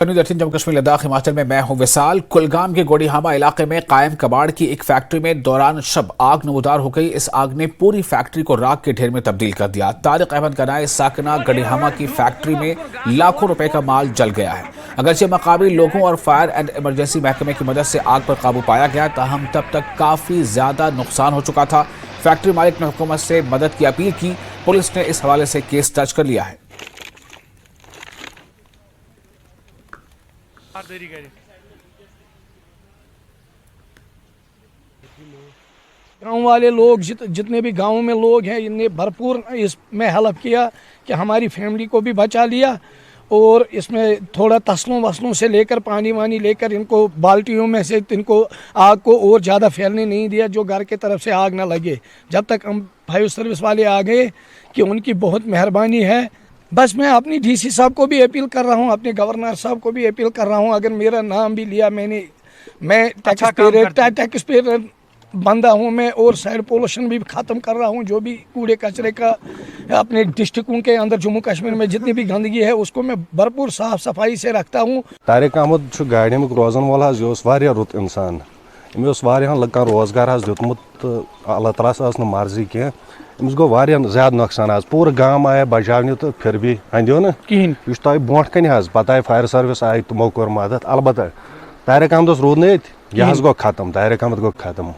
जम्मू कश्मीर लद्दाख हिमाचल में मैं हूं विशाल। कुलगाम के गोड़ीहामा इलाके में कायम कबाड़ की एक फैक्ट्री में दौरान शब आग नमूदार हो गई। इस आग ने पूरी फैक्ट्री को राख के ढेर में तब्दील कर दिया। तारिक अहमद गनाई साकिना गोड़ीहामा की फैक्ट्री में लाखों रुपए का माल जल गया है। अगरचे मकामी लोगों और फायर एंड इमरजेंसी महकमे की मदद से आग पर काबू पाया गया, ताहम तब तक काफी ज्यादा नुकसान हो चुका था। फैक्ट्री मालिक ने हुकूमत से मदद की अपील की। पुलिस ने इस हवाले से केस दर्ज कर लिया है। गाँव वाले लोग जितने भी गाँव में लोग हैं, इनने भरपूर इसमें हेल्प किया कि हमारी फैमिली को भी बचा लिया। और इसमें थोड़ा तसलों वसलों से लेकर पानी वानी लेकर इनको बाल्टियों में से इनको आग को और ज़्यादा फैलने नहीं दिया, जो घर के तरफ से आग ना लगे। जब तक हम फायर सर्विस वाले आ गए कि उनकी बहुत मेहरबानी है। बस मैं अपनी डीसी साहब को भी अपील कर रहा हूँ, अपने गवर्नर साहब को भी अपील कर रहा हूँ, अगर मेरा नाम भी लिया मैं टैक्स पेयर बंदा हूँ मैं, और साइड पोल्यूशन भी ख़त्म कर रहा हूँ। जो भी कूड़े कचरे का अपने डिस्ट्रिक्टों के अंदर जम्मू कश्मीर में जितनी भी गंदगी है उसको मैं भरपूर साफ सफाई से रखता हूँ। तारिक अहमद गाड़ी में रोजान वाल यह रुत इंसान, अमिस लुकन रोजगार दितमुत, अल्लाह ताला से मर्जी कह, अमिस गो ज्यादा नुकसान। पूरा गांव आया बचाने तो फिर भी अंदो ना कहें, यह ब्रोह कन पत आई फायर सर्विस आई, तमो कोर मदद। अलबत्ता तारिक अहमद रूद न यह गो खत्म, तारिक अहमद गो खत्म।